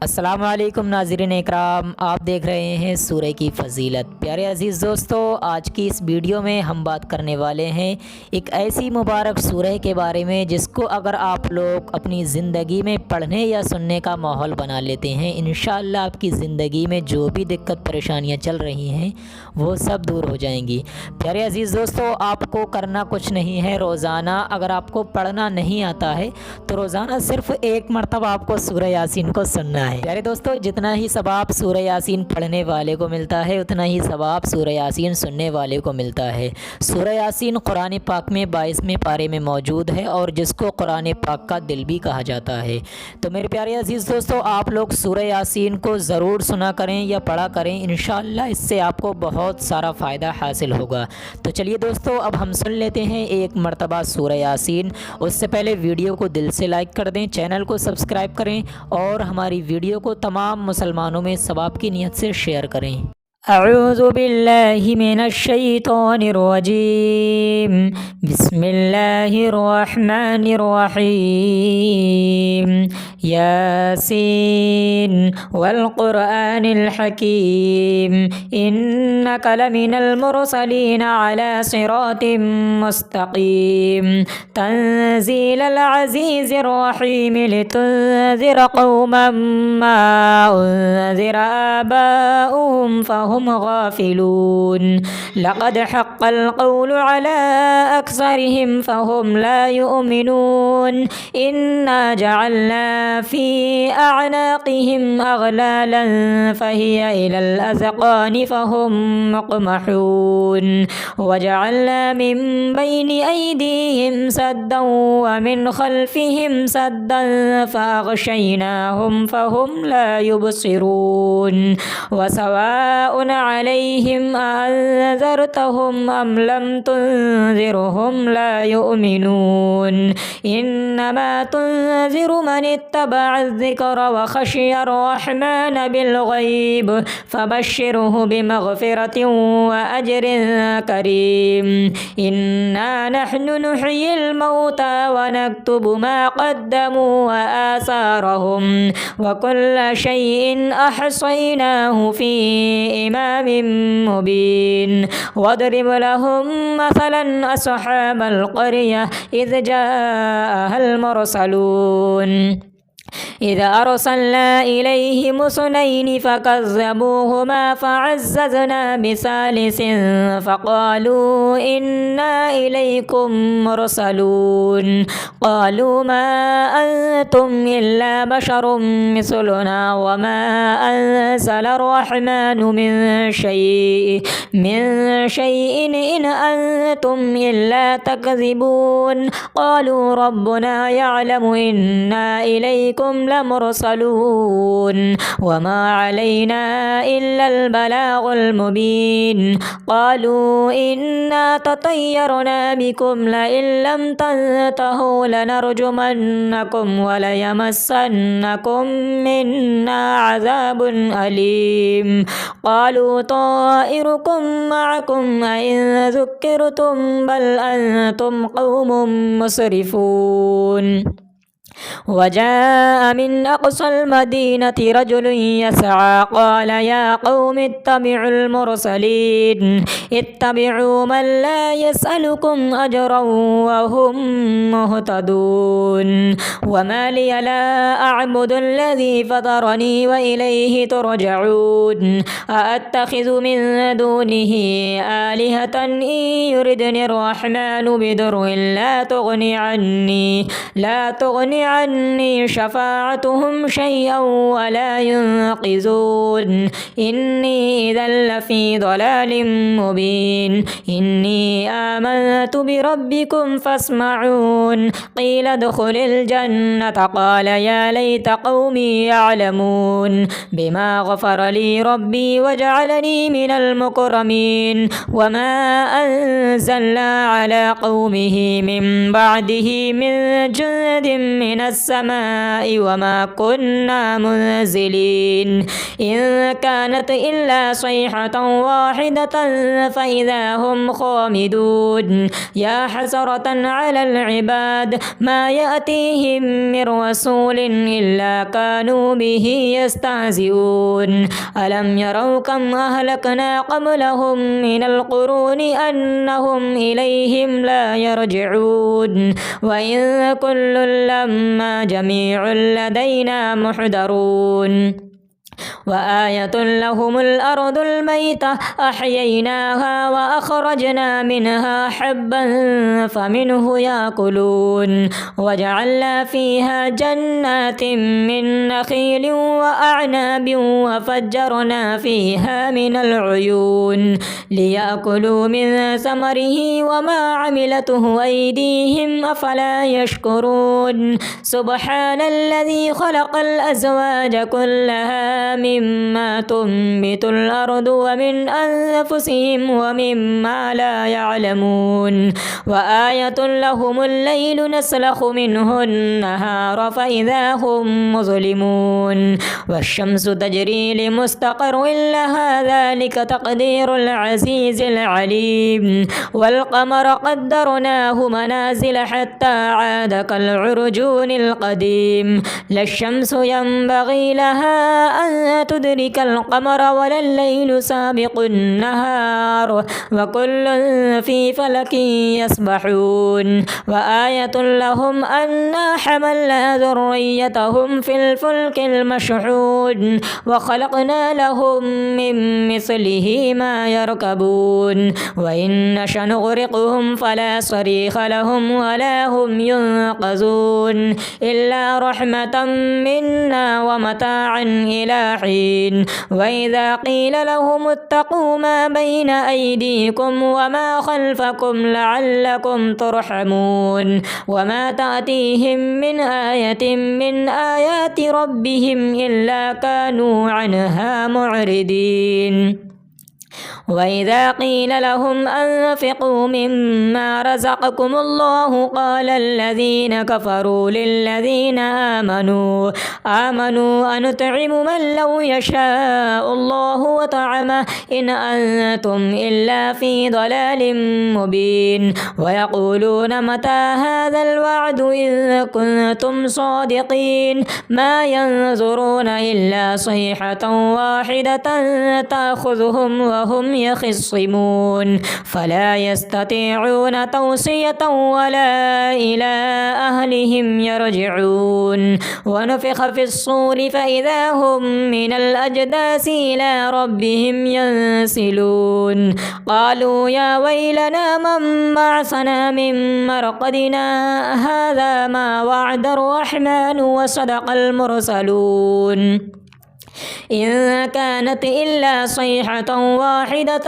अस्सलाम वालेकुम नाज़रीन इकराम, आप देख रहे हैं सूरह की फ़जीलत। प्यारे अज़ीज़ दोस्तों, आज की इस वीडियो में हम बात करने वाले हैं एक ऐसी मुबारक सूरह के बारे में जिसको अगर आप लोग अपनी ज़िंदगी में पढ़ने या सुनने का माहौल बना लेते हैं, इंशाअल्लाह आपकी ज़िंदगी में जो भी दिक्कत परेशानियां चल रही हैं वो सब दूर हो जाएंगी। प्यारे अज़ीज़ दोस्तों, आपको करना कुछ नहीं है। रोज़ाना अगर आपको पढ़ना नहीं आता है तो रोज़ाना सिर्फ़ एक मरतबा आपको सूरह यासीन को सुनना है। प्यारे दोस्तों, जितना ही सवाब सूरह यासीन पढ़ने वाले को मिलता है उतना ही सवाब सूरह यासीन सुनने वाले को मिलता है। सूरह यासीन कुरान पाक में 22वें पारे में मौजूद है और जिसको कुरान पाक का दिल भी कहा जाता है। तो मेरे प्यारे अजीज़ दोस्तों, आप लोग सूरह यासीन को ज़रूर सुना करें या पढ़ा करें, इंशाअल्लाह इससे आपको बहुत सारा फ़ायदा हासिल होगा। तो चलिए दोस्तों, अब हम सुन लेते हैं एक मरतबा सूरह यासीन। उससे पहले वीडियो को दिल से लाइक कर दें, चैनल को सब्सक्राइब करें और हमारी वीडियो को तमाम मुसलमानों में सवाब की नीयत से शेयर करें। अऊज़ु बिल्लाहि मिनश्शैतानिर रजीम, बिस्मिल्लाहिर रहमानिर रहीम, यासीन वल क़ुरआनिल हकीम, इन्नका लमिनल मुरसलीन अला सिरातिम मुस्तक़ीम, तंज़ीलल अज़ीज़िर रहीम, लितुन्ज़िर क़ौमम मा उन्ज़िर आबाउहुम फहुम गाफिलून, लक़द हक़्क़ल क़ौलु अला अक्सरिहिम फहुम ला युमिनून, इन्ना जअलना फ़ी अअनाक़िहिम अग़लालन फ़हिय इलल अज़क़ानि फ़हुम मुक़महून, वजअलना मिन बैनि अयदीहिम सद्दन व मिन ख़ल्फ़िहिम सद्दन फ़अग़शयनाहुम फ़हुम ला युबसिरून, वसवाउन अलैहिम अअन्ज़रतहुम अम लम तुन्ज़िरहुम ला युमिनून, इन्नमा तुन्ज़िरु मन इत्तबअ ज़िक्र व ख़शियर रहमान बिलग़ैब फ़बश्शिरहु बिमग़फ़िरतिन व अज्रिन करीम, इन्ना नहनु नुह्यिल मौता व नक्तुबु मा क़द्दमू व आसारहुम व कुल्ल शैइन अहसैनाहु फ़ी इमामिन मुबीन, वद्रिब लहुम मसलन अस्हाबल क़र्यह इज़ जाअहल मुरसलून, इज़ अरसलना इलैहिम इस्नैनि फ़कज़्ज़बूहुमा फ़अज़्ज़ज़ना बिसालिसिन फ़क़ालू इन्ना इलैकुम मुरसलून, क़ालू मा अंतुम इल्ला बशरुम मिस्लुना व मा अंज़लर रहमानु मिन शैइन इन अंतुम इल्ला तकज़िबून, क़ालू रब्बुना यअलमु इन्ना इलैकुम लमुरसलून वमा अलैना इल्लल बलागुल मुबीन, क़ालू इन्ना ततय्यरना बिकुम लइन लम तंतहू लनरजुमन्नकुम व लयमस्सन्नकुम मिन्ना अज़ाबुन अलीम, क़ालू ताइरुकुम मअकुम अइन ज़ुक्किरतुम बल अंतुम क़ौमुम मुस्रिफून, वजाअ मिन अक़सल मदीनति रजुलुन यसअ क़ाल या क़ौमि इत्तबिउल मुरसलीन, इत्तबिउ मन ला यसअलुकुम अजरन व हुम मुहतदून, वमा लिय ला अअबुदुल्लज़ी फ़तरनी व इलैहि तुरजऊन, अअत्तख़िज़ु मिन दूनिहि आलिहतन इन युरिदनि अर्रहमानु बिदुर्रिन ला तुग़नि अन्नी शफ़ाअतुहुम शैअन व ला युनक़िज़ून, इन्नी इज़न लफ़ी ज़लालिम मुबीन, इन्नी आमनतु बिरब्बिकुम फ़स्मऊन, क़ील उद्ख़ुलिल जन्नत क़ाल या लैत क़ौमी यअलमून, बिमा ग़फ़र ली रब्बी वजअलनी मिनल मुकरमीन, वमा अंज़लना अला क़ौमिही मिन बअदिही मिन जुन्दिन मिन من السماء وما كنا منزلين إن كانت إلا صيحة واحدة فإذا هم خامدون يا حسرة على العباد ما يأتيهم من رسول إلا كانوا به يستهزئون ألم يروا كم أهلكنا قبلهم من القرون أنهم إليهم لا يرجعون وإن كل لما جميع لدينا محضرون وآية لهم الأرض الميتة أحييناها وأخرجنا منها حبا فمنه يأكلون وجعلنا فيها جنات من نخيل وأعناب وفجرنا فيها من العيون ليأكلوا من ثمره وما عملته أيديهم أفلا يشكرون سبحان الذي خلق الأزواج كلها مما تنبت الأرض ومن أنفسهم ومما لا يعلمون وآية لهم الليل نسلخ منه النهار فإذا هم مظلمون والشمس تجري لمستقر لها ذلك تقدير العزيز العليم والقمر قدرناه منازل حتى عاد كالعرجون القديم لا الشمس ينبغي لها أن تدرك القمر ولا الليل سابق النهار وكل في فلك يسبحون وآية لهم أنا حملنا ذريتهم في الفلك المشحون وخلقنا لهم من مثله ما يركبون وإن نشأ نغرقهم فلا صريخ لهم ولا هم ينقذون إلا رحمة منا ومتاعا إلى حين وإذا قيل لهم اتقوا ما بين أيديكم وما خلفكم لعلكم ترحمون وما تأتيهم من آية من آيات ربهم إلا كانوا عنها معرضين وإذا قيل لهم أنفقوا مما رزقكم الله قال الذين كفروا للذين آمنوا أنطعم من لو يشاء الله وطعمه إن أنتم إلا في ضلال مبين ويقولون متى هذا الوعد إن كنتم صادقين ما ينظرون إلا صيحة واحدة تأخذهم وهم يخصمون فلا يستطيعون توصية ولا إلى أهلهم يرجعون ونفخ في الصور فإذا هم من الأجداث إلى ربهم ينسلون قالوا يا ويلنا من بعثنا من مرقدنا هذا ما وعد الرحمن وصدق المرسلون إن كانت إلا صيحة واحدة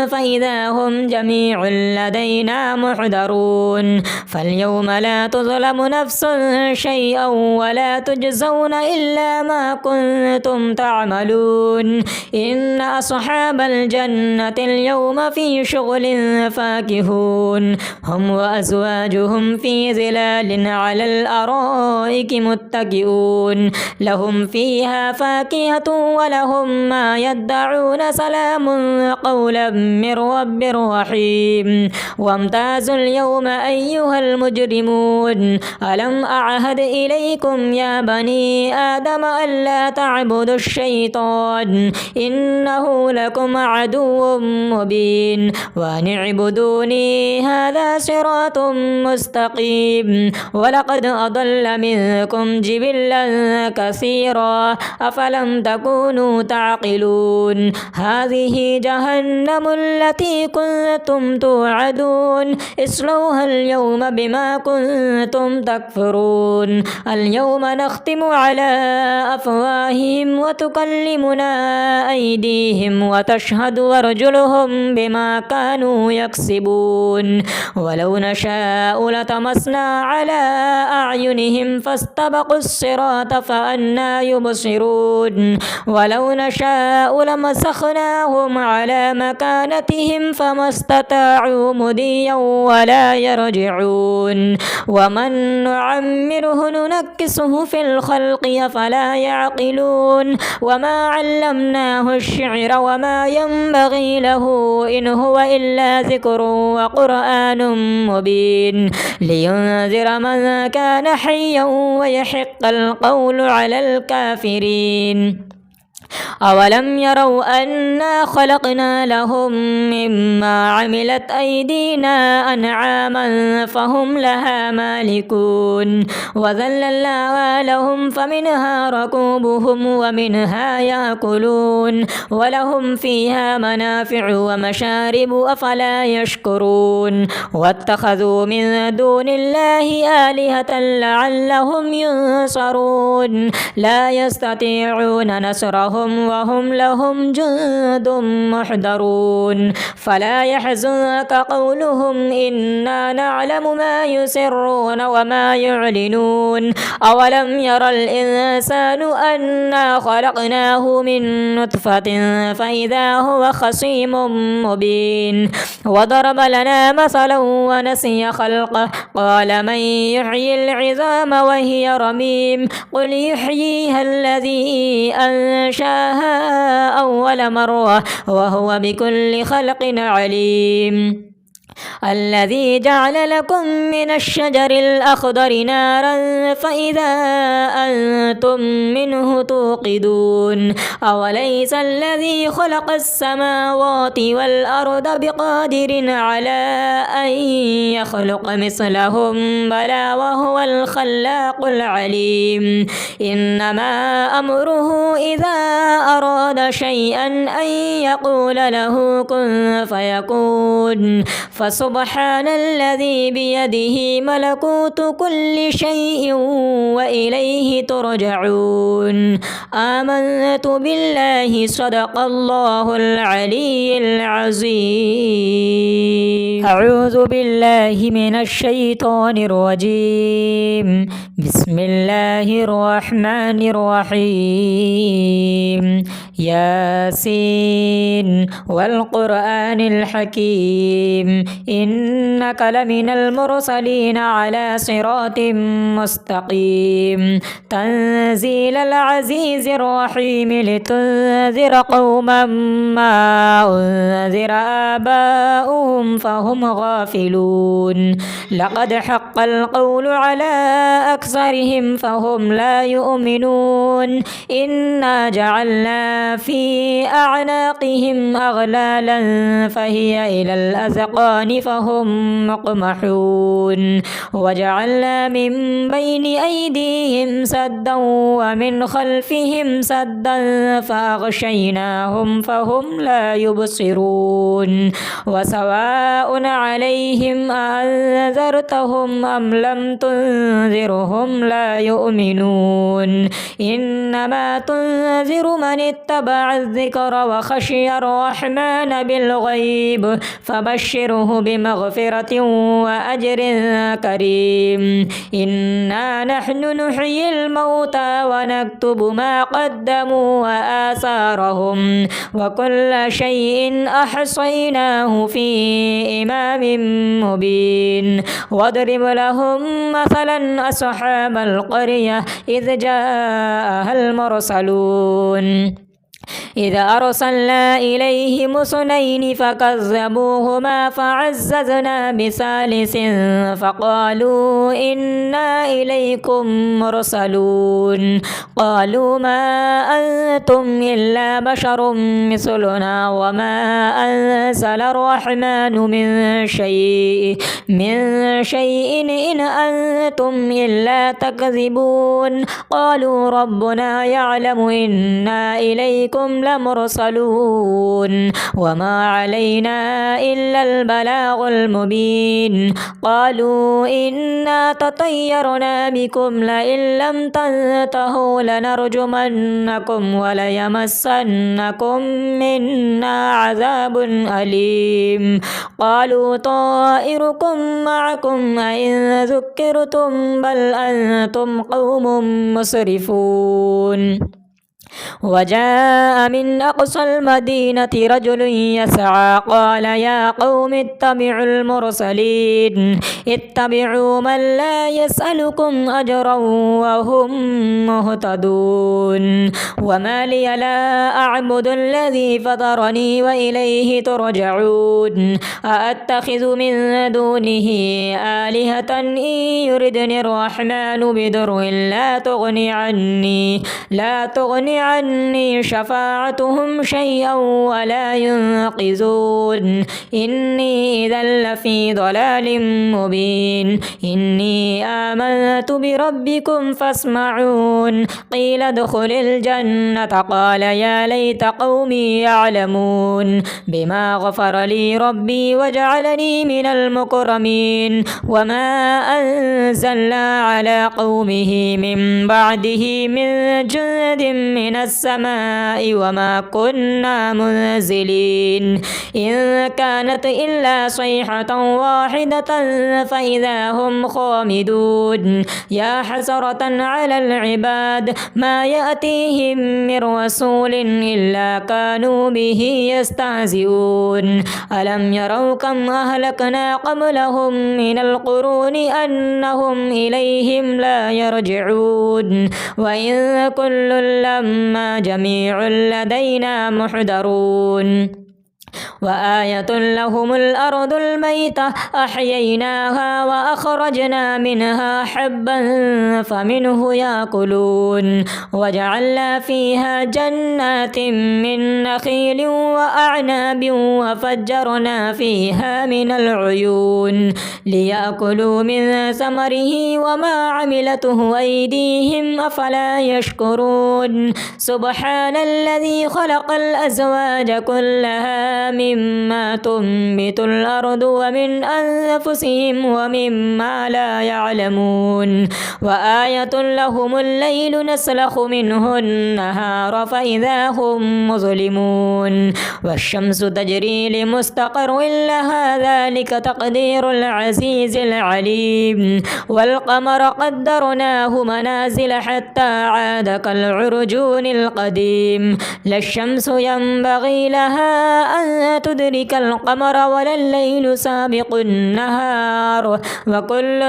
فإذا هم جميع لدينا محضرون فاليوم لا تظلم نفس شيئا ولا تجزون إلا ما كنتم تعملون إن أصحاب الجنة اليوم في شغل فاكهون هم وأزواجهم في ظلال على الأرائك متكئون لهم فيها فاكهة ولهم ما يدعون سلام قولا من رب رحيم وامتازوا اليوم أيها المجرمون ألم أعهد إليكم يا بني آدم ألا تعبدوا الشيطان إنه لكم عدو مبين وأن اعبدوني هذا صراط مستقيم ولقد أضل منكم جبلا كثيرا أفلم تكونوا تعقلون هذه جهنم التي كنتم توعدون اصلوها اليوم بما كنتم تكفرون اليوم نختم على أفواههم وتكلمنا أيديهم وتشهد أرجلهم بما كانوا يكسبون ولو نشاء لطمسنا على أعينهم فاستبقوا الصراط فأنى يبصرون ولو نشاء لمسخناهم على مكانتهم فما استطاعوا مضيا ولا يرجعون ومن نعمره ننكسه في الخلق أفلا يعقلون وما علمناه الشعر وما ينبغي له إن هو إلا ذكر وقرآن مبين لينذر من كان حيا ويحق القول على الكافرين أولم يروا أنا خلقنا لهم مما عملت أيدينا أنعاما فهم لها مالكون وذللناها لهم فمنها ركوبهم ومنها يأكلون ولهم فيها منافع ومشارب أفلا يشكرون واتخذوا من دون الله آلهة لعلهم ينصرون لا يستطيعون نصرهم وهم لهم جند محضرون فلا يحزنك قولهم إنا نعلم ما يسرون وما يعلنون أولم ير الإنسان أنا خلقناه من نطفة فإذا هو خصيم مبين وضرب لنا مثلا ونسي خلقه قال من يحيي العظام وهي رميم قل يحييها الذي أنشأها أول مرة وهو بكل خلق عليم الذي جعل لكم من الشجر الأخضر نارا فإذا أنتم منه توقدون أوليس الذي خلق السماوات والأرض بقادر على أن يخلق مثلهم بلى وهو الخلاق العليم إنما أمره إذا أراد شيئا أن يقول له كن فيكون فسبحان الذي بيده ملكوت كل شيء وإليه ترجعون آمنت بالله صدق الله العلي العظيم أعوذ بالله من الشيطان الرجيم بسم الله الرحمن الرحيم ياسين والقرآن الحكيم إنك لمن المرسلين على صراط مستقيم تنزيل العزيز الرحيم لتنذر قوما ما أنذر آباؤهم فهم غافلون لقد حق القول على أكثرهم فهم لا يؤمنون إنا جعلنا في أعناقهم أغلالا فهي إلى الأذقان فهم مقمحون وجعلنا من بين أيديهم سدا ومن خلفهم سدا فأغشيناهم فهم لا يبصرون وسواء عليهم أنذرتهم أم لم تنذرهم لا يؤمنون إنما تنذر من اتبع الذكر وخشي الرحمن بالغيب فبشره بمغفرة وأجر كريم إنا نحن نحيي الموتى ونكتب ما قدموا وآثارهم وكل شيء أحصيناه في إمام مبين واضرب لهم مثلا أصحاب القرية إذ جاءها المرسلون إذا أرسلنا إليهم اثنين فكذبوهما فعززنا بثالث فقالوا إنا إليكم مرسلون قالوا ما أنتم إلا بشر مثلنا وما أنزل الرحمن من شيء إن أنتم إلا تكذبون قالوا ربنا يعلم إنا إليكم لمرسلون وما علينا إلا البلاغ المبين قالوا إنا تطيرنا بكم لئن لم تنتهوا لنرجمنكم وليمسنكم منا عذاب أليم قالوا طائركم معكم أئن ذكرتم بل أنتم قوم مسرفون وجاء من أقصى المدينة رجل يسعى قال يا قوم اتبعوا المرسلين اتبعوا من لا يسألكم أجرا وهم مهتدون وما لي لا أعبد الذي فطرني وإليه ترجعون أأتخذ من دونه آلهة إن يردني الرحمن بضر لا تغني عني شفاعتهم شيئا ولا ينقذون إني إذا لفي ضلال مبين إني آمنت بربكم فاسمعون قيل ادخل الجنة قال يا ليت قومي يعلمون بما غفر لي ربي وجعلني من المكرمين وما أنزلنا على قومه من بعده من جند من السماء وما كنا منزلين إن كانت إلا صيحة واحدة فإذا هم خامدون يا حسرة على العباد ما يأتيهم من رسول إلا كانوا به يستهزئون ألم يروا كم أهلكنا قبلهم من القرون أنهم إليهم لا يرجعون وإن كل لما جميع لدينا محضرون وآية لهم الأرض الميتة أحييناها وأخرجنا منها حبا فمنه يأكلون وجعلنا فيها جنات من نخيل وأعناب وفجرنا فيها من العيون ليأكلوا من ثمره وما عملته أيديهم أفلا يشكرون سبحان الذي خلق الأزواج كلها مما تنبت الأرض ومن أنفسهم ومما لا يعلمون وآية لهم الليل نسلخ منه النهار فإذا هم مظلمون والشمس تجري لمستقر لها ذلك تقدير العزيز العليم والقمر قدرناه منازل حتى عاد كالعرجون القديم لا الشمس ينبغي لها أن تدرك القمر ولا الليل سابق النهار وكل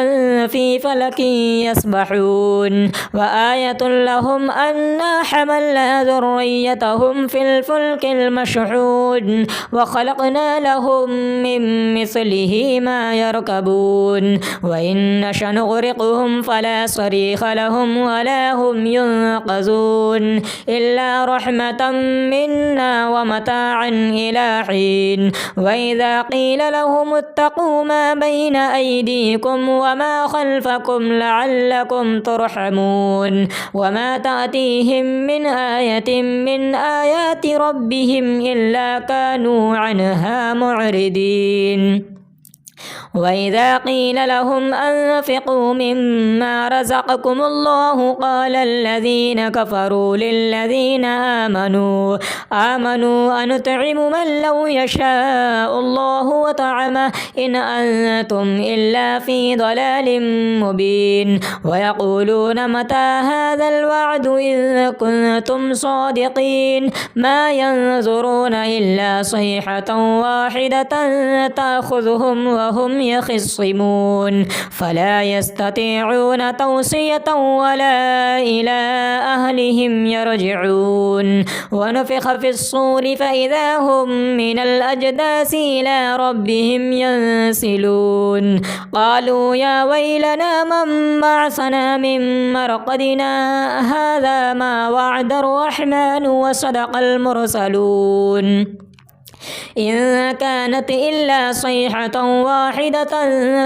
في فلك يسبحون وآية لهم أنا حملنا ذريتهم في الفلك المشحون وخلقنا لهم من مثله ما يركبون وإن نشأ نغرقهم فلا صريخ لهم ولا هم ينقذون إلا رحمة منا ومتاعا إلى حين وإذا قيل لهم اتقوا ما بين أيديكم وما خلفكم لعلكم ترحمون وما تأتيهم من آية من آيات ربهم إلا كانوا عنها معرضين وإذا قيل لهم أنفقوا مما رزقكم الله قال الذين كفروا للذين آمنوا أنطعم من لو يشاء الله وطعمه إن أنتم إلا في ضلال مبين ويقولون متى هذا الوعد إن كنتم صادقين ما ينظرون إلا صيحة واحدة تأخذهم وهم يخصمون فلا يستطيعون توصية ولا إلى أهلهم يرجعون ونفخ في الصور فإذا هم من الأجداث إلى ربهم ينسلون قالوا يا ويلنا من بعثنا من مرقدنا هذا ما وعد الرحمن وصدق المرسلون إن كانت إلا صيحة واحدة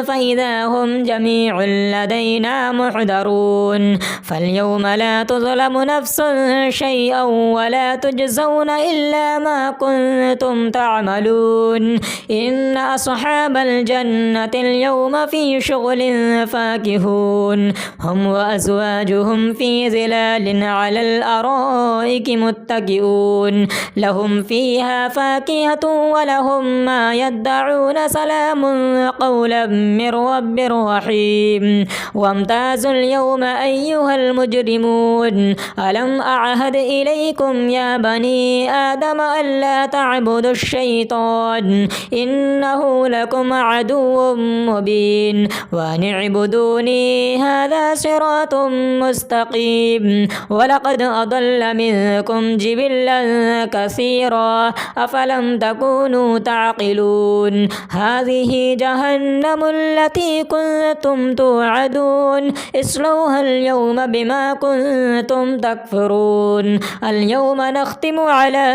فإذا هم جميع لدينا محضرون فاليوم لا تظلم نفس شيئا ولا تجزون إلا ما كنتم تعملون إن أصحاب الجنة اليوم في شغل فاكهون هم وأزواجهم في ظلال على الأرائك متكئون لهم فيها فاكهة فاكهة ولهم ما يدعون سلام قولا من رب رحيم وامتازوا اليوم أيها المجرمون ألم أعهد إليكم يا بني آدم ألا تعبدوا الشيطان إنه لكم عدو مبين وأن اعبدوني هذا صراط مستقيم ولقد أضل منكم جبلا كثيرا أفلم تكونوا تعقلون هذه جهنم التي كنتم توعدون اصلوها اليوم بما كنتم تكفرون اليوم نختم على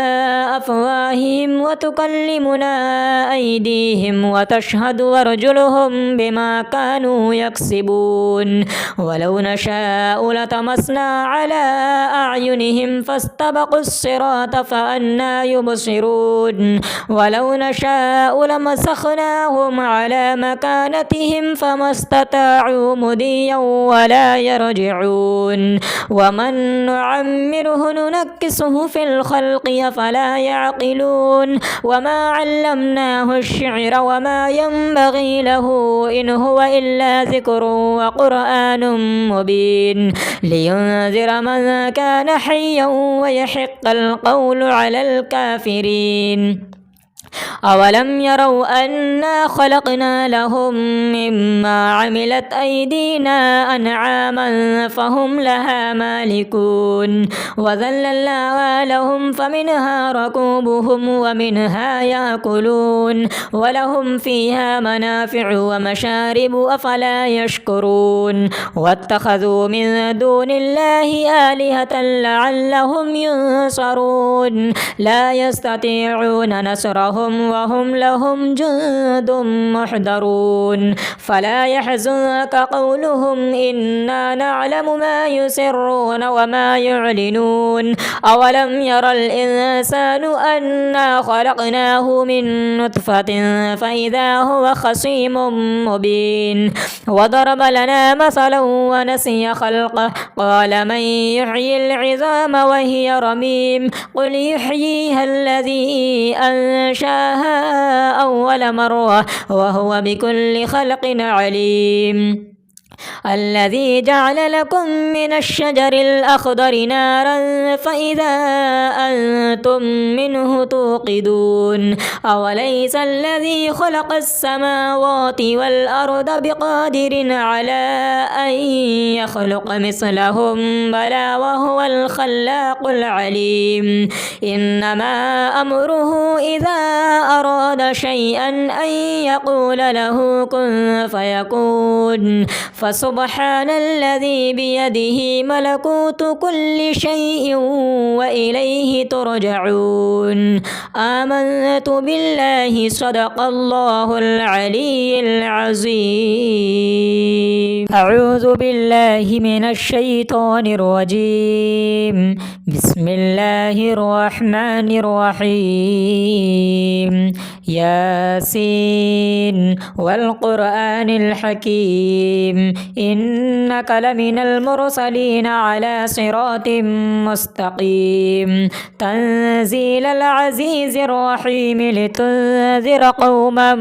أفواههم وتكلمنا أيديهم وتشهد أرجلهم بما كانوا يكسبون ولو نشاء لطمسنا على أعينهم فاستبقوا الصراط فأنى يبصرون ولو نشاء لمسخناهم على مكانتهم فما استطاعوا مضيا ولا يرجعون ومن نعمره ننكسه في الخلق أفلا يعقلون وما علمناه الشعر وما ينبغي له إن هو إلا ذكر وقرآن مبين لينذر من كان حيا ويحق القول على الكافرين أولم يروا أنا خلقنا لهم مما عملت أيدينا أنعاما فهم لها مالكون وذللناها لهم فمنها ركوبهم ومنها يأكلون ولهم فيها منافع ومشارب أفلا يشكرون واتخذوا من دون الله آلهة لعلهم ينصرون لا يستطيعون نصرهم وهم لهم جند محضرون فلا يحزنك قولهم إنا نعلم ما يسرون وما يعلنون أولم ير الإنسان أنا خلقناه من نطفة فإذا هو خصيم مبين وضرب لنا مثلا ونسي خلقه قال من يحيي العظام وهي رميم قل يحييها الذي أنشأها أول مرة وهو بكل خلق عليم الذي جعل لكم من الشجر الأخضر نارا فإذا أنتم منه توقدون أوليس الذي خلق السماوات والأرض بقادر على أن يخلق مثلهم بلى وهو الخلاق العليم إنما أمره إذا أراد شيئا أن يقول له كن فيكون فسبحان الذي بيده ملكوت كل شيء وإليه ترجعون آمنت بالله صدق الله العلي العظيم أعوذ بالله من الشيطان الرجيم بسم الله الرحمن الرحيم ياسين والقرآن الحكيم إنك لمن المرسلين على صراط مستقيم تنزيل العزيز الرحيم لتنذر قوما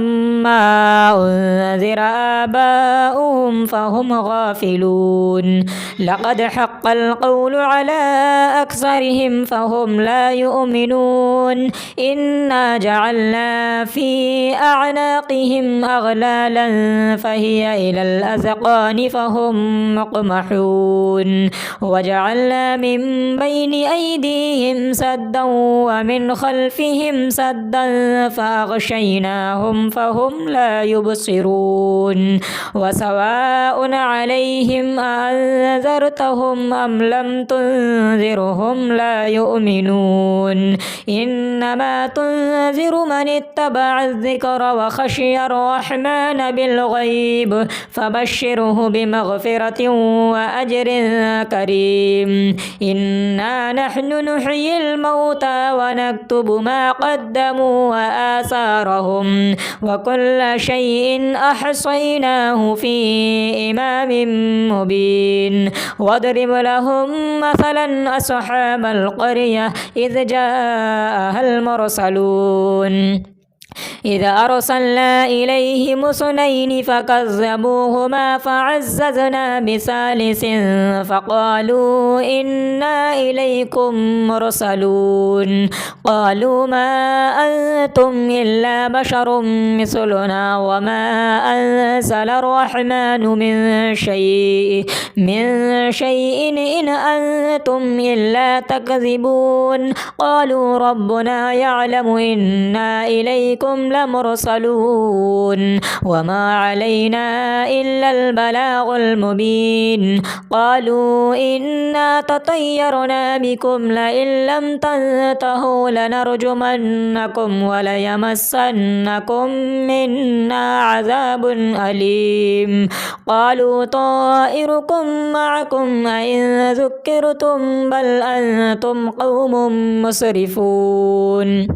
ما أنذر آباؤهم فهم غافلون لقد حق القول على أكثرهم فهم لا يؤمنون إنا جعلنا في أعناقهم أغلالا فهي إلى الأذقان فهم مقمحون وجعلنا من بين أيديهم سدا ومن خلفهم سدا فأغشيناهم فهم لا يبصرون وسواء عليهم أنذرتهم أم لم تنذرهم لا يؤمنون إنما تنذر من اتبع واتبع الذكر وخشي الرحمن بالغيب فبشره بمغفرة وأجر كريم. إنا نحن نحيي الموتى ونكتب ما قدموا وآثارهم وكل شيء أحصيناه في إمام مبين. واضرب لهم مثلا أصحاب القرية إذ جاءها المرسلون إذ أرسلنا إليهم اثنين فكذبوهما فعززنا بثالث فقالوا إنا إليكم مرسلون. قالوا ما أنتم إلا بشر مثلنا وما أنزل الرحمن من شيء إن أنتم إلا تكذبون. قالوا ربنا يعلم إنا إليكم لمرسلون وما علينا إلا البلاغ المبين. قالوا إنا تطيرنا بكم لئن لم تنتهوا لنرجمنكم وليمسنكم منا عذاب أليم. قالوا طائركم معكم أئن ذكرتم بل أنتم قوم مسرفون.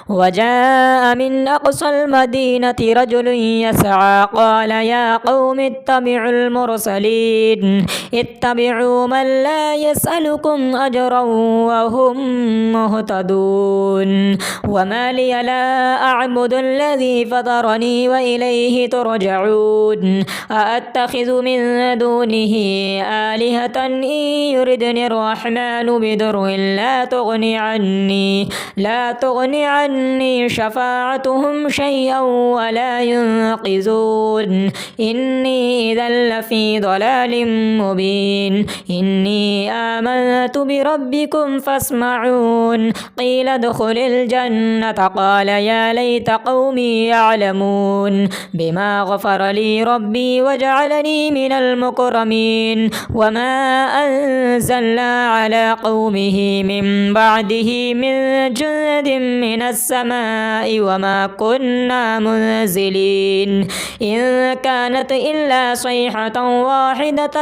وجاء من أقصى المدينة رجل يسعى قال يا قوم اتبعوا المرسلين اتبعوا من لا يسألكم أجرا وهم مهتدون. وما لي لا أعبد الذي فطرني وإليه ترجعون. أأتخذ من دونه آلهة إن يردني الرحمن بضر لا تغني عني شفاعتهم شيئا ولا ينقذون. إني إذا لفي ضلال مبين. إني آمنت بربكم فاسمعون. قيل ادخل الجنة قال يا ليت قومي يعلمون بما غفر لي ربي وجعلني من المكرمين. وما أنزلنا على قومه من بعده من جند من السماء وما كنا منزلين. إن كانت إلا صيحة واحدة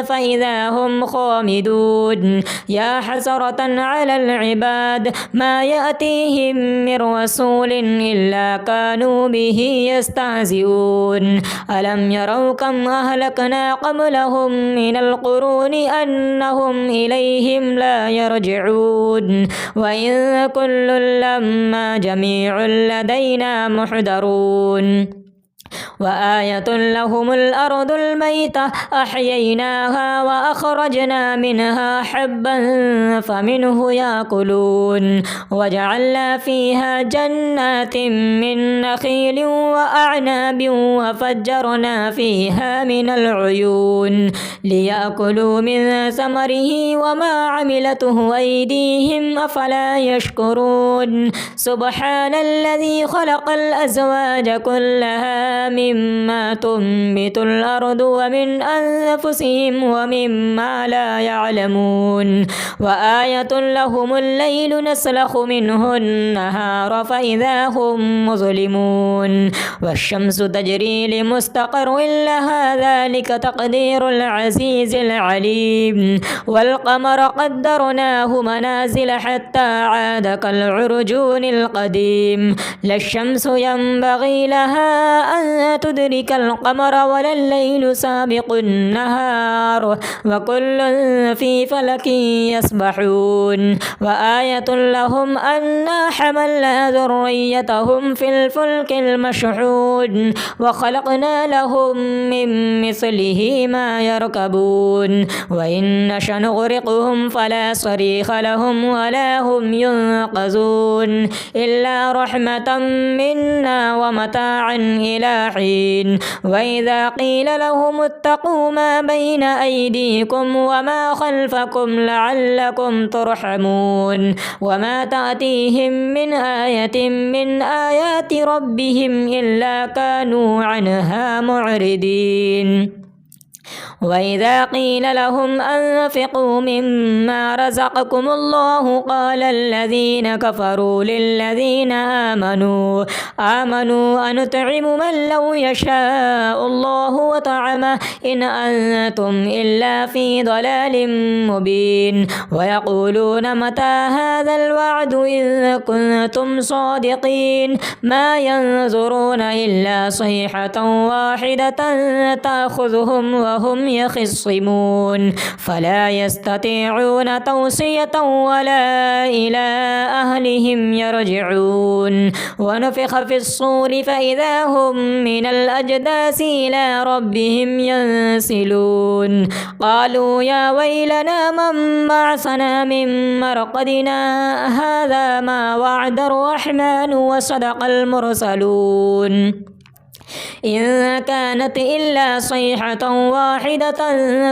فإذا هم خامدون. يا حسرة على العباد ما يأتيهم من رسول إلا كانوا به يستهزئون. ألم يروا كم أهلكنا قبلهم من القرون أنهم إليهم لا يرجعون. وإن كل لما جميع لدينا محضرون. وآية لهم الأرض الميتة أحييناها وأخرجنا منها حبا فمنه يأكلون. وجعلنا فيها جنات من نخيل وأعناب وفجرنا فيها من العيون ليأكلوا من ثمره وما عملته أيديهم أفلا يشكرون. سبحان الذي خلق الأزواج كلها مما تنبت الأرض ومن أنفسهم ومما لا يعلمون. وآية لهم الليل نسلخ منه النهار فإذا هم مظلمون. والشمس تجري لمستقر لها ذلك تقدير العزيز العليم. والقمر قدرناه منازل حتى عاد كالعرجون القديم. لا الشمس ينبغي لها أن تدرك القمر ولا الليل سابق النهار وكل في فلك يسبحون. وآية لهم أنا حملنا ذريتهم في الفلك المشحون وخلقنا لهم من مثله ما يركبون. وإن نشأ نغرقهم فلا صريخ لهم ولا هم ينقذون إلا رحمة منا ومتاعا إلى حين. وإذا قيل لهم اتقوا ما بين أيديكم وما خلفكم لعلكم ترحمون. وما تأتيهم من آية من آيات ربهم إلا كانوا عنها معرضين. وإذا قيل لهم أنفقوا مما رزقكم الله قال الذين كفروا للذين آمنوا أنطعم من لو يشاء الله وطعمه إن أنتم إلا في ضلال مبين ويقولون متى هذا الوعد إن كنتم صادقين ما ينظرون إلا صيحة واحدة تأخذهم وهم يخصمون فلا يستطيعون توصية ولا إلى أهلهم يرجعون ونفخ في الصور فإذا هم من الأجداث إلى ربهم ينسلون قالوا يا ويلنا من بعثنا من مرقدنا هذا ما وعد الرحمن وصدق المرسلون إن كانت إلا صيحة واحدة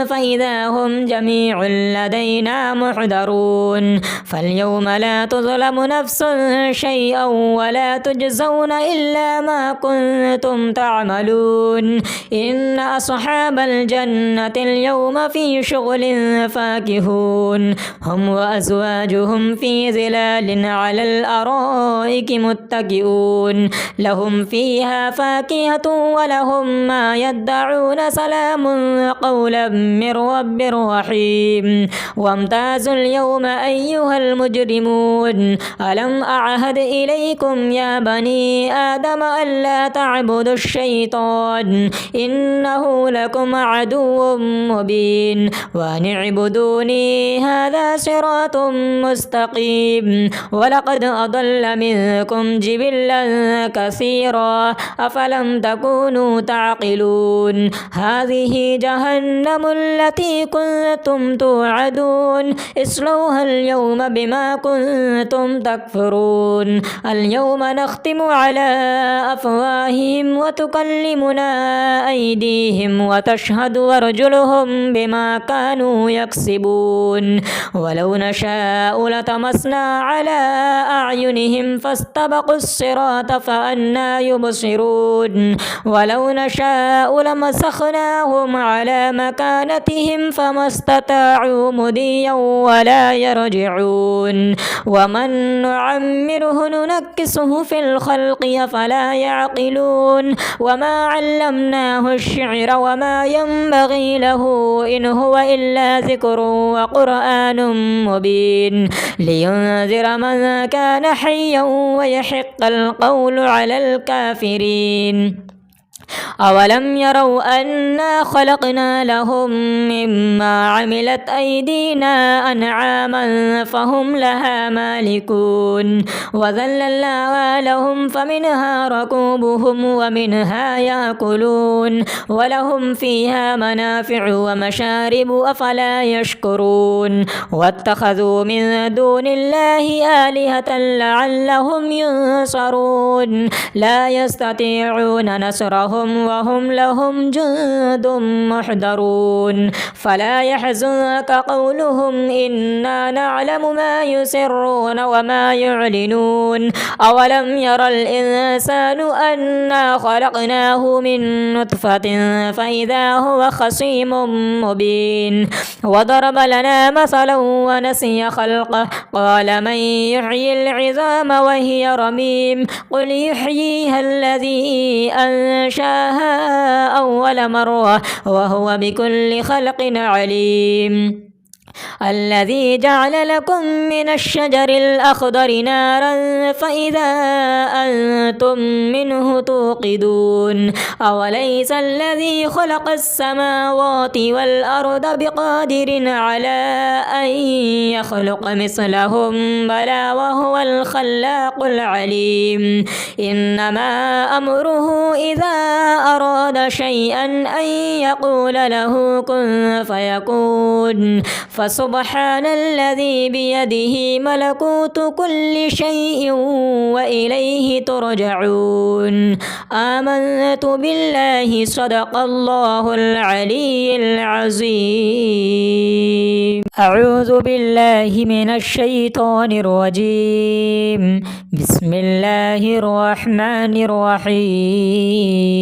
فإذا هم جميع لدينا محضرون فاليوم لا تظلم نفس شيئا ولا تجزون إلا ما كنتم تعملون إن أصحاب الجنة اليوم في شغل فاكهون هم وأزواجهم في ظلال على الأرائك متكئون لهم فيها فاكهة ولهم ما يدعون سلام قولا من رب رحيم وامتازوا اليوم أيها المجرمون ألم أعهد إليكم يا بني آدم ألا تعبدوا الشيطان إنه لكم عدو مبين وأن اعبدوني هذا صراط مستقيم ولقد أضل منكم جبلا كثيرا أفلم تكونوا تعقلون هذه جهنم التي كنتم توعدون اصلوها اليوم بما كنتم تكفرون اليوم نختم على أفواههم وتكلمنا أيديهم وتشهد أرجلهم بما كانوا يكسبون ولو نشاء لطمسنا على أعينهم فاستبقوا الصراط فأنى يبصرون ولو نشاء لمسخناهم على مكانتهم فما استطاعوا مضيا ولا يرجعون ومن نعمره ننكسه في الخلق أفلا يعقلون وما علمناه الشعر وما ينبغي له إن هو إلا ذكر وقرآن مبين لينذر من كان حيا ويحق القول على الكافرين أولم يروا أنا خلقنا لهم مما عملت أيدينا أنعاما فهم لها مالكون وذللناها لهم فمنها ركوبهم ومنها يأكلون ولهم فيها منافع ومشارب أفلا يشكرون واتخذوا من دون الله آلهة لعلهم ينصرون لا يستطيعون نصرهم وهم لهم جند محضرون فلا يحزنك قولهم إنا نعلم ما يسرون وما يعلنون أولم ير الإنسان أنا خلقناه من نطفة فإذا هو خصيم مبين وضرب لنا مثلا ونسي خلقه قال من يحيي العظام وهي رميم قل يحييها الذي أنشأها أول مرة وهو بكل خلق عليم الذي جعل لكم من الشجر الأخضر نارا فإذا أنتم منه توقدون أوليس الذي خلق السماوات والأرض بقادر على أن يخلق مثلهم بلى وهو الخلاق العليم إنما أمره إذا أراد شيئا أن يقول له كن فيكون فسبحان الذي بيده ملكوت كل شيء وإليه ترجعون آمنت بالله صدق الله العلي العظيم. أعوذ بالله من الشيطان الرجيم بسم الله الرحمن الرحيم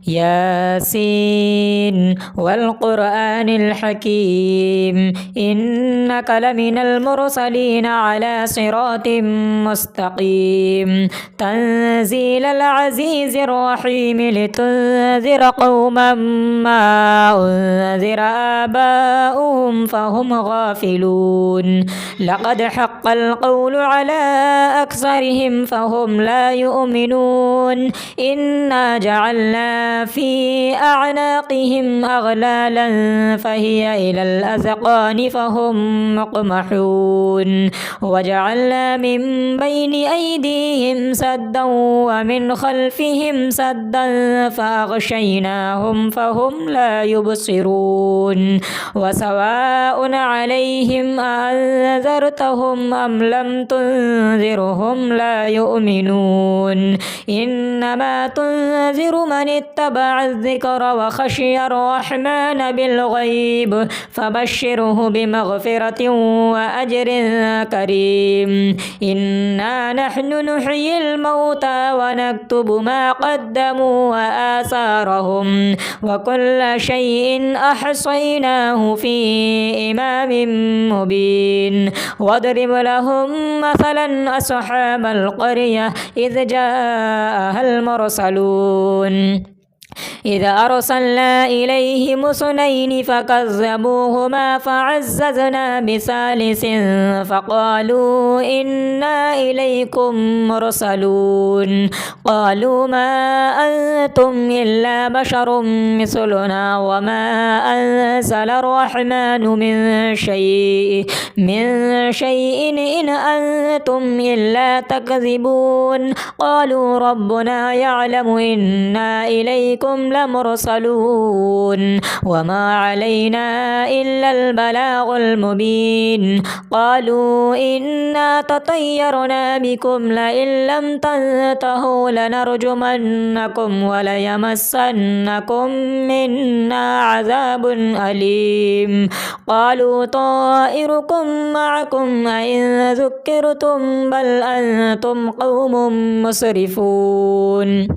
ياسين والقرآن الحكيم إنك لمن المرسلين على صراط مستقيم تنزيل العزيز الرحيم لتنذر قوما ما أنذر آباؤهم فهم غافلون لقد حق القول على أكثرهم فهم لا يؤمنون إنا جعلنا في أعناقهم أغلالا فهي إلى الأذقان فهم مقمحون وجعلنا من بين أيديهم سدا ومن خلفهم سدا فأغشيناهم فهم لا يبصرون وسواء عليهم أنذرتهم أم لم تنذرهم لا يؤمنون إنما تنذر من اتبع الذكر وخشي الرحمن بالغيب فبشره بمغفرة وأجر كريم إنا نحن نحيي الموتى ونكتب ما قدموا وآثارهم وكل شيء أحصيناه في إمام مبين واضرب لهم مثلا أصحاب القرية إذ جاءها المرسلون إذ أرسلنا إليهم اثنين فكذبوهما فعززنا بثالث فقالوا إنا إليكم مرسلون قالوا ما أنتم إلا بشر مثلنا وما أنزل الرحمن من شيء إن أنتم إلا تكذبون قالوا ربنا يعلم إنا إليكم لمرسلون وما علينا إلا البلاغ المبين قالوا إنا تطيرنا بكم لئن لم تنتهوا لنرجمنكم وليمسنكم منا عذاب أليم قالوا طائركم معكم أئن ذكرتم بل أنتم قوم مسرفون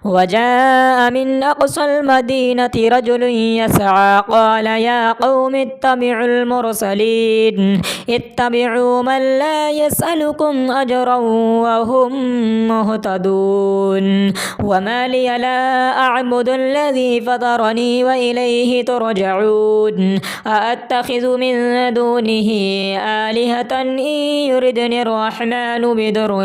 وجاء من أقصى المدينة رجل يسعى قال يا قوم اتبعوا المرسلين اتبعوا من لا يسألكم أجرا وهم مهتدون وما لي لا أعبد الذي فطرني وإليه ترجعون أأتخذ من دونه آلهة إن يردني الرحمن بضر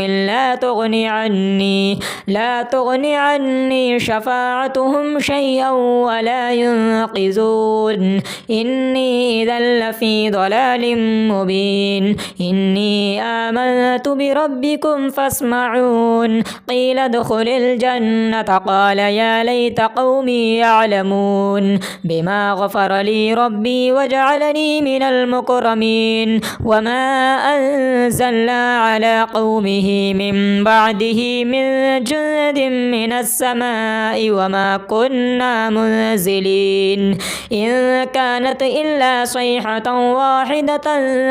لا تغني عني شفاعتهم شيئا ولا ينقذون إني إذا لفي ضلال مبين إني آمنت بربكم فاسمعون قيل ادخل الجنة قال يا ليت قومي يعلمون بما غفر لي ربي وجعلني من المكرمين وما أنزلنا على قومه من بعده من جند من السماء وما كنا منزلين إن كانت إلا صيحة واحدة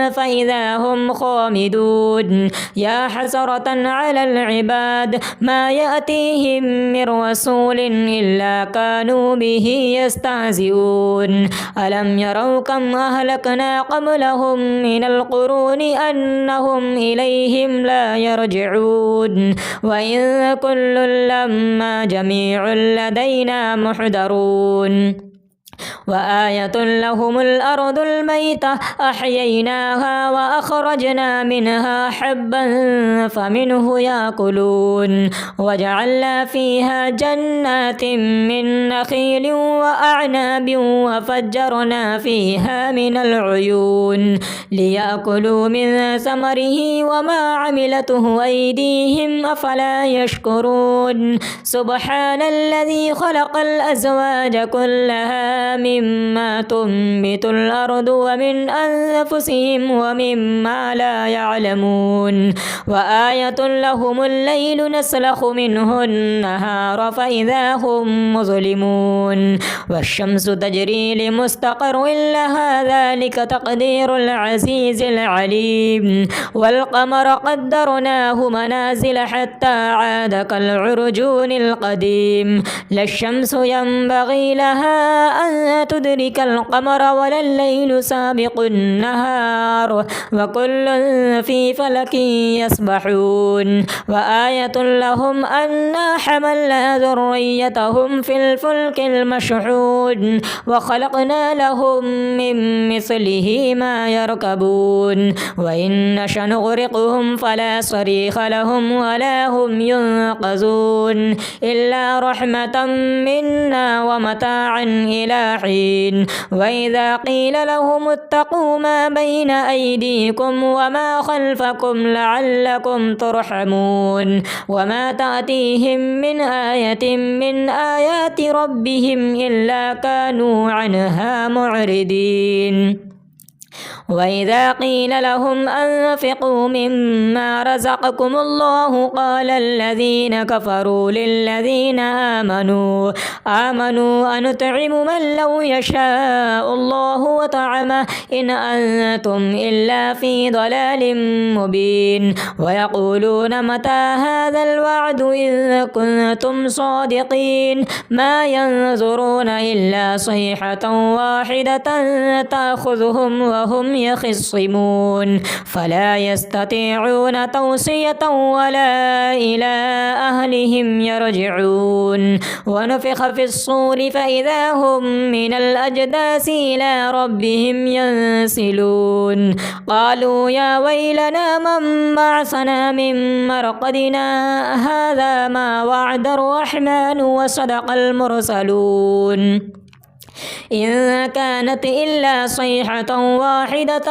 فإذا هم خامدون يا حسرة على العباد ما يأتيهم من رسول إلا كانوا به يستهزئون ألم يروا كم أهلكنا قبلهم من القرون أنهم إليهم لا يرجعون وإن كل لما جميع لدينا محضرون وآية لهم الأرض الميتة أحييناها وأخرجنا منها حبا فمنه يأكلون وجعلنا فيها جنات من نخيل وأعناب وفجرنا فيها من العيون ليأكلوا من ثمره وما عملته أيديهم أفلا يشكرون سبحان الذي خلق الأزواج كلها ومما تنبت الأرض ومن أنفسهم ومما لا يعلمون وآية لهم الليل نسلخ منه النهار فإذا هم مظلمون والشمس تجري لمستقر لها ذلك تقدير العزيز العليم والقمر قدرناه منازل حتى عاد كالعرجون القديم لا الشمس ينبغي لها أن تدرك القمر ولا الليل سابق النهار وكل في فلك يسبحون وآية لهم أنا حملنا ذريتهم في الفلك المشحون وخلقنا لهم من مثله ما يركبون وإن نشأ نغرقهم فلا صريخ لهم ولا هم ينقذون إلا رحمة منا ومتاعا إلى حين وإذا قيل لهم اتقوا ما بين أيديكم وما خلفكم لعلكم ترحمون وما تأتيهم من آية من آيات ربهم إلا كانوا عنها معرضين وإذا قيل لهم أنفقوا مما رزقكم الله قال الذين كفروا للذين آمنوا أنطعم من لو يشاء الله وطعمه إن أنتم إلا في ضلال مبين ويقولون متى هذا الوعد إن كنتم صادقين ما ينظرون إلا صيحة واحدة تأخذهم وهم يخصمون فلا يستطيعون توصية ولا إلى أهلهم يرجعون ونفخ في الصور فإذا هم من الأجداث إلى ربهم ينسلون قالوا يا ويلنا من بعثنا من مرقدنا هذا ما وعد الرحمن وصدق المرسلون إن كانت إلا صيحة واحدة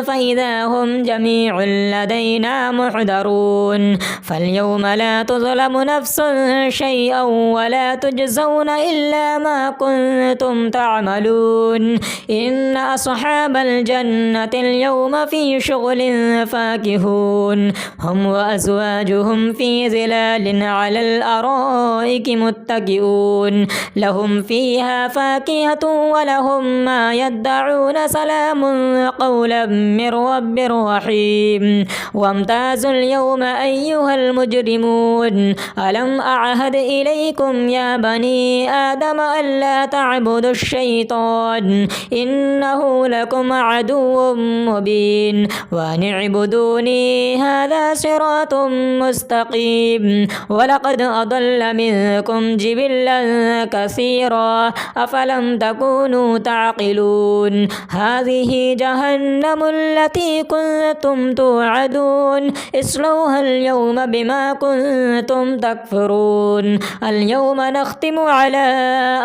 فإذا هم جميع لدينا محضرون فاليوم لا تظلم نفس شيئا ولا تجزون إلا ما كنتم تعملون إن أصحاب الجنة اليوم في شغل فاكهون هم وأزواجهم في ظلال على الأرائك متكئون لهم فيها فاكهة ولهم ما يدعون سلام قولا من رب رحيم وامتازوا اليوم أيها المجرمون ألم أعهد إليكم يا بني آدم ألا تعبدوا الشيطان إنه لكم عدو مبين وأن اعبدوني هذا صراط مستقيم ولقد أضل منكم جبلا كثيرا أفلم تكونوا تعقلون هذه جهنم التي كنتم توعدون اصلوها اليوم بما كنتم تكفرون اليوم نختم على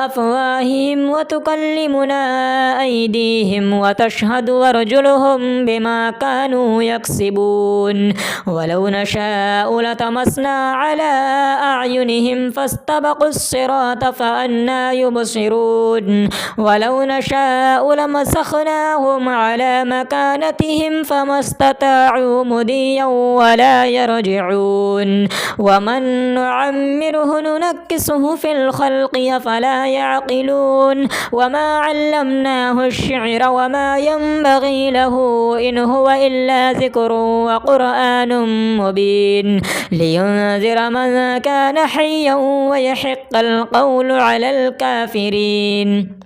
أفواههم وتكلمنا أيديهم وتشهد أرجلهم بما كانوا يكسبون ولو نشاء لطمسنا على أعينهم فاستبقوا الصراط فأنى يبصرون ولو نشاء لمسخناهم على مكانتهم فما استطاعوا مضيا ولا يرجعون ومن نعمره ننكسه في الخلق أفلا يعقلون وما علمناه الشعر وما ينبغي له إن هو إلا ذكر وقرآن مبين لينذر من كان حيا ويحق القول على الكافرين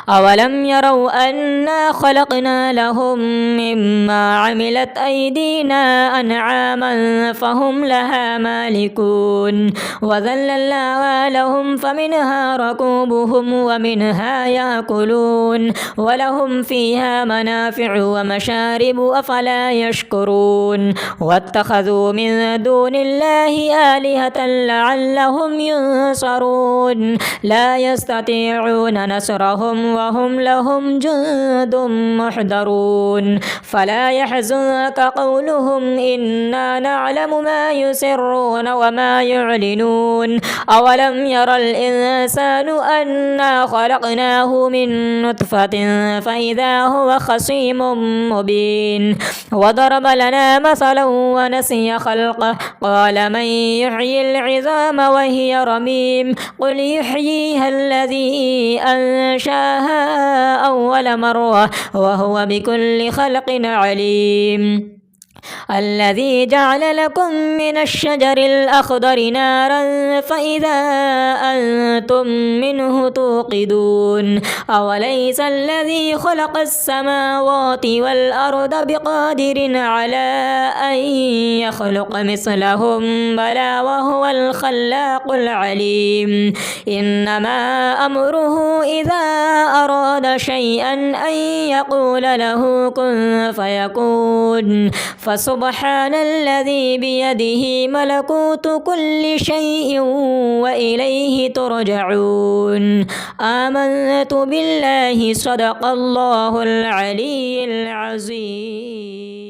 أولم يروا أنا خلقنا لهم مما عملت أيدينا أنعاما فهم لها مالكون وذللناها لهم فمنها ركوبهم ومنها يأكلون ولهم فيها منافع ومشارب أفلا يشكرون واتخذوا من دون الله آلهة لعلهم ينصرون لا يستطيعون نصرهم لهم وهم لهم جند محضرون فلا يحزنك قولهم إنا نعلم ما يسرون وما يعلنون أولم ير الإنسان أنا خلقناه من نطفة فإذا هو خصيم مبين وضرب لنا مثلا ونسي خلقه قال من يحيي العظام وهي رميم قل يحييها الذي أنشاها أول مرة وهو بكل خلق عليم الذي جعل لكم من الشجر الأخضر نارا فإذا أنتم منه توقدون أوليس الذي خلق السماوات والأرض بقادر على أن يخلق مثلهم بلى وهو الخلاق العليم إنما أمره إذا أراد شيئا أن يقول له كن فيكون فسبحان الذي بيده ملكوت كل شيء وإليه ترجعون آمنت بالله صدق الله العلي العظيم.